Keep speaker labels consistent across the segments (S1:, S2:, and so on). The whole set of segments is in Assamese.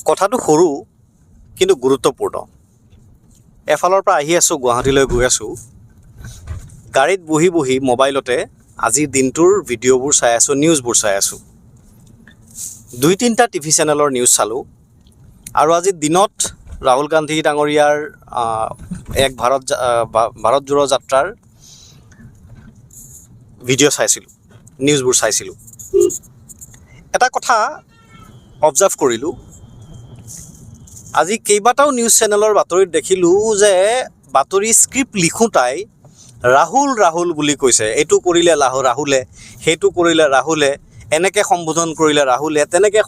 S1: কথাটো সৰু কিন্তু গুৰুত্বপূৰ্ণ। এফালৰ পৰা আহি আছোঁ, গুৱাহাটীলৈ গৈ আছোঁ, গাড়ীত বহি বহি মোবাইলতে আজিৰ দিনটোৰ ভিডিঅ'বোৰ চাই আছোঁ, নিউজবোৰ চাই আছোঁ। 2-3টা টিভি চেনেলৰ নিউজ চালোঁ আৰু আজিৰ দিনত ৰাহুল গান্ধী ডাঙৰীয়াৰ এক ভাৰত জোড়ো যাত্ৰাৰ ভিডিঅ' চাইছিলোঁ, নিউজবোৰ চাইছিলোঁ। এটা কথা অবজাৰ্ভ কৰিলোঁ, আজি কেইবাটাও নিউজ চেনেলৰ বাতৰিত দেখিলোঁ যে বাতৰি স্ক্ৰিপ্ট লিখোঁতাই ৰাহুল বুলি কৈছে। এইটো কৰিলে ৰাহুলে, সেইটো কৰিলে ৰাহুলে, এনেকৈ সম্বোধন কৰিলে ৰাহুলে, তেনেকৈ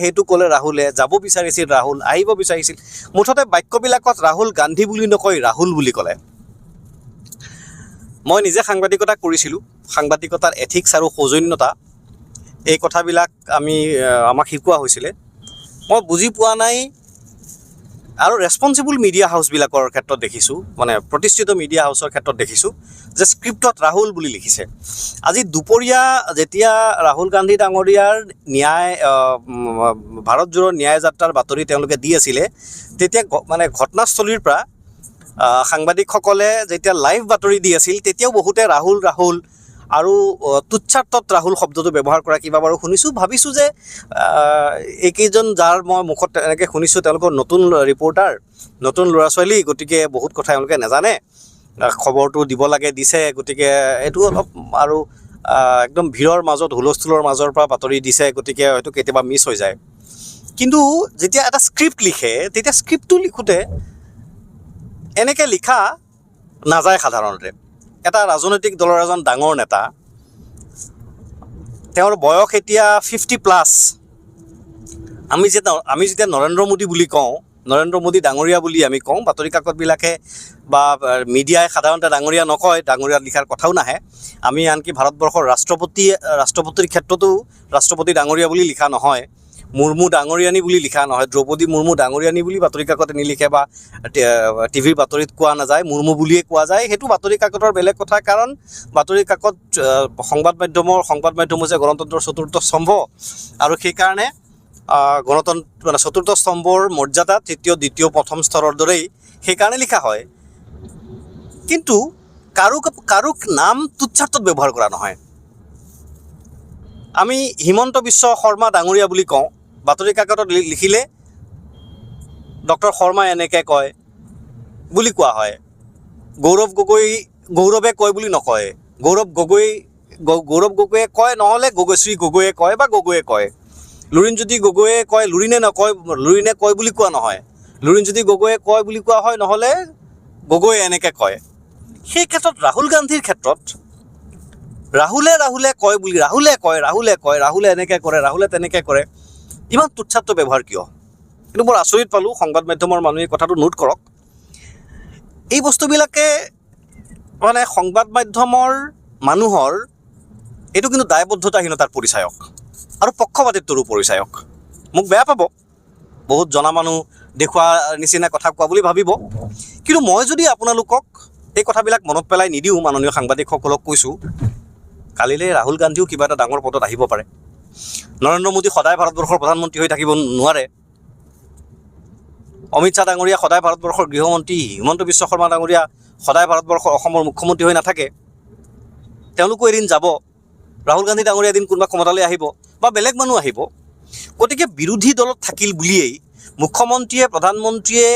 S1: সেইটো ক'লে ৰাহুলে, যাব বিচাৰিছিল ৰাহুল, আহিব বিচাৰিছিল। মুঠতে বাক্যবিলাকত ৰাহুল গান্ধী বুলি নকৈ ৰাহুল বুলি ক'লে। মই নিজে সাংবাদিকতা কৰিছিলোঁ, সাংবাদিকতাৰ এথিক্স আৰু সৌজন্যতা এই কথাবিলাক আমাক শিকোৱা হৈছিলে। মই বুজি পোৱা নাই আৰু ৰেছপনচিবল মিডিয়া হাউচবিলাকৰ ক্ষেত্ৰত দেখিছোঁ, মানে প্ৰতিষ্ঠিত মিডিয়া হাউচৰ ক্ষেত্ৰত দেখিছোঁ যে স্ক্ৰিপ্টত ৰাহুল বুলি লিখিছে। আজি দুপৰীয়া যেতিয়া ৰাহুল গান্ধী ডাঙৰীয়াৰ ভাৰত জোড়ো ন্যায় যাত্ৰাৰ বাতৰি তেওঁলোকে দি আছিলে, তেতিয়া মানে ঘটনাস্থলীৰ পৰা সাংবাদিকসকলে যেতিয়া লাইভ বাতৰি দি আছিল, তেতিয়াও বহুতে ৰাহুল আৰু তুচ্ছাৰ্থত ৰাহুল শব্দটো ব্যৱহাৰ কৰা কিবা বাৰু শুনিছোঁ। ভাবিছোঁ যে এইকেইজন যাৰ মই মুখত এনেকৈ শুনিছোঁ তেওঁলোকৰ নতুন ৰিপৰ্টাৰ, নতুন ল'ৰা ছোৱালী, গতিকে বহুত কথা তেওঁলোকে নাজানে, খবৰটো দিব লাগে দিছে, গতিকে এইটো অলপ আৰু একদম ভিৰৰ মাজত হুলস্থুলৰ মাজৰ পৰা বাতৰি দিছে, গতিকে হয়তো কেতিয়াবা মিছ হৈ যায়। কিন্তু যেতিয়া এটা স্ক্ৰিপ্ট লিখে, তেতিয়া স্ক্ৰিপ্টটো লিখোঁতে এনেকৈ লিখা নাযায় সাধাৰণতে। এটা ৰাজনৈতিক দলৰ এজন ডাঙৰ নেতা, তেওঁৰ বয়স এতিয়া 50+। আমি যেতিয়া নৰেন্দ্ৰ মোদী বুলি কওঁ, নৰেন্দ্ৰ মোদী ডাঙৰীয়া বুলি আমি কওঁ, বাতৰি কাকতবিলাকে বা মিডিয়াই সাধাৰণতে ডাঙৰীয়া নকয়, ডাঙৰীয়া লিখাৰ কথাও নাহে। আমি আনকি ভাৰতবৰ্ষৰ ৰাষ্ট্ৰপতিৰ ক্ষেত্ৰতো ৰাষ্ট্ৰপতি ডাঙৰীয়া বুলি লিখা নহয়, মুৰ্মু ডাঙৰীয়ানী বুলি লিখা নহয়, দ্ৰৌপদী মুৰ্মু ডাঙৰীয়ানী বুলি বাতৰি কাকতে নিলিখে বা টিভিৰ বাতৰিত কোৱা নাযায়, মুৰ্মু বুলিয়ে কোৱা যায়। সেইটো বাতৰি কাকতৰ বেলেগ কথা, কাৰণ বাতৰি কাকত সংবাদ মাধ্যম হৈছে গণতন্ত্ৰৰ চতুৰ্থ স্তম্ভ, আৰু সেইকাৰণে মানে চতুৰ্থ স্তম্ভৰ মৰ্যাদা তৃতীয়, দ্বিতীয়, প্ৰথম স্তৰৰ দৰেই সেইকাৰণে লিখা হয়। কিন্তু কাৰো নাম তুচ্ছাৰ্থত ব্যৱহাৰ কৰা নহয়। আমি হিমন্ত বিশ্ব শৰ্মা ডাঙৰীয়া বুলি কওঁ, বাতৰি কাকতত লিখিলে ডক্টৰ শৰ্মাই এনেকৈ কয় বুলি কোৱা হয়। গৌৰৱে কয় বুলি নকয়, গৌৰৱ গগৈয়ে কয়, নহ'লে শ্ৰী গগৈয়ে কয় বা গগৈয়ে কয়। লুৰিণজ্যোতি গগৈয়ে কয়, লুৰিণে নকয়, লুৰিণে কয় বুলি কোৱা নহয়, লুৰিণজ্যোতি গগৈয়ে কয় বুলি কোৱা হয়, নহ'লে গগৈয়ে এনেকৈ কয়। সেই ক্ষেত্ৰত ৰাহুল গান্ধীৰ ক্ষেত্ৰত ৰাহুলে কয় বুলি, ৰাহুলে কয়, ৰাহুলে এনেকৈ কৰে, ৰাহুলে তেনেকৈ কৰে, ইমান তুচ্ছাৰ্থ ব্যৱহাৰ কিয়? কিন্তু বৰ আচৰিত পালোঁ। সংবাদ মাধ্যমৰ মানুহে কথাটো নোট কৰক। এই বস্তুবিলাকে মানে সংবাদ মাধ্যমৰ মানুহৰ এইটো কিন্তু দায়বদ্ধতাহীনতাৰ পৰিচায়ক আৰু পক্ষপাতিত্বৰো পৰিচায়ক। মোক বেয়া পাব, বহুত জনা মানুহ দেখুওৱা নিচিনা কথা কোৱা বুলি ভাবিব, কিন্তু মই যদি আপোনালোকক এই কথাবিলাক মনত পেলাই নিদিওঁ, মাননীয় সাংবাদিকসকলক কৈছোঁ, কালিলৈ ৰাহুল গান্ধীও কিবা এটা ডাঙৰ পদত আহিব পাৰে। নৰেন্দ্ৰ মোদী সদায় ভাৰতবৰ্ষৰ প্ৰধানমন্ত্ৰী হৈ থাকিব নোৱাৰে। অমিত শ্বাহ ডাঙৰীয়া সদায় ভাৰতবৰ্ষৰ গৃহমন্ত্ৰী, হিমন্ত বিশ্ব শৰ্মা ডাঙৰীয়া সদায় অসমৰ মুখ্যমন্ত্ৰী হৈ নাথাকে, তেওঁলোকো এদিন যাব। ৰাহুল গান্ধী ডাঙৰীয়া এদিন কোনোবা ক্ষমতালৈ আহিব বা বেলেগ মানুহ আহিব। গতিকে বিৰোধী দলত থাকিল বুলিয়েই মুখ্যমন্ত্ৰীয়ে, প্ৰধানমন্ত্ৰীয়ে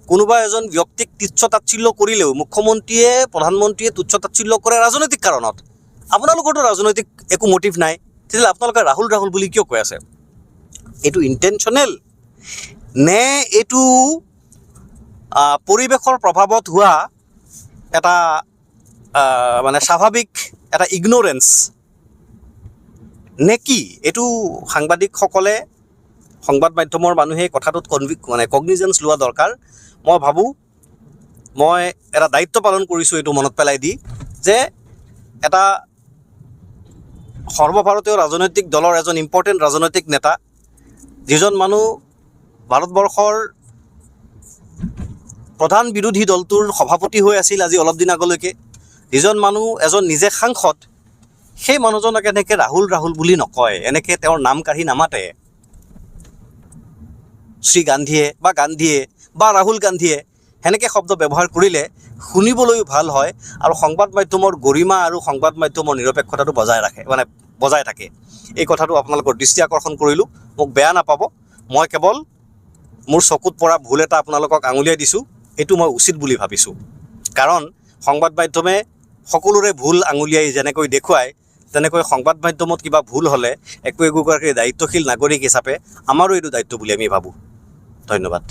S1: কোনোবা এজন ব্যক্তিক তুচ্ছ তাচ্ছিল্য কৰিলেও মুখ্যমন্ত্ৰীয়ে, প্ৰধানমন্ত্ৰীয়ে তুচ্ছ তাচ্ছিল্য কৰে ৰাজনৈতিক কাৰণত। আপোনালোকৰতো ৰাজনৈতিক একো মটিভ নাই, তেতিয়াহ'লে আপোনালোকে ৰাহুল বুলি কিয় কৈ আছে? এইটো ইণ্টেনশ্যনেল নে এইটো পৰিৱেশৰ প্ৰভাৱত হোৱা এটা মানে স্বাভাৱিক এটা ইগন'ৰেঞ্চ নে কি? এইটো সাংবাদিকসকলে, সংবাদ মাধ্যমৰ মানুহে কথাটোত কগনিজেঞ্চ লোৱা দৰকাৰ। মই ভাবোঁ মই এটা দায়িত্ব পালন কৰিছোঁ এইটো মনত পেলাই দি, যে এটা সৰ্বভাৰতীয় ৰাজনৈতিক দলৰ এজন ইম্পৰ্টেণ্ট ৰাজনৈতিক নেতা, যিজন মানুহ ভাৰতবৰ্ষৰ প্ৰধান বিৰোধী দলটোৰ সভাপতি হৈ আছিল আজি অলপ দিন আগলৈকে, যিজন মানুহ এজন নিজে সাংসদ, সেই মানুহজনক এনেকৈ ৰাহুল বুলি নকয়, এনেকৈ তেওঁৰ নাম কাঢ়ি নামাতে। শ্ৰী গান্ধীয়ে বা ৰাহুল গান্ধীয়ে সেনেকৈ শব্দ ব্যৱহাৰ কৰিলে শুনিবলৈও ভাল হয় আৰু সংবাদ মাধ্যমৰ গৰিমা আৰু সংবাদ মাধ্যমৰ নিৰপেক্ষতাটো বজাই থাকে। এই কথাটো আপোনালোকৰ দৃষ্টি আকৰ্ষণ কৰিলোঁ। মোক বেয়া নাপাব, মই কেৱল মোৰ চকুত পৰা ভুল এটা আপোনালোকক আঙুলিয়াই দিছোঁ। এইটো মই উচিত বুলি ভাবিছোঁ, কাৰণ সংবাদ মাধ্যমে সকলোৰে ভুল আঙুলিয়াই যেনেকৈ দেখুৱায়, তেনেকৈ সংবাদ মাধ্যমত কিবা ভুল হ'লে একোগৰাকী দায়িত্বশীল নাগৰিক হিচাপে আমাৰো এইটো দায়িত্ব বুলি আমি ভাবোঁ। ধন্যবাদ।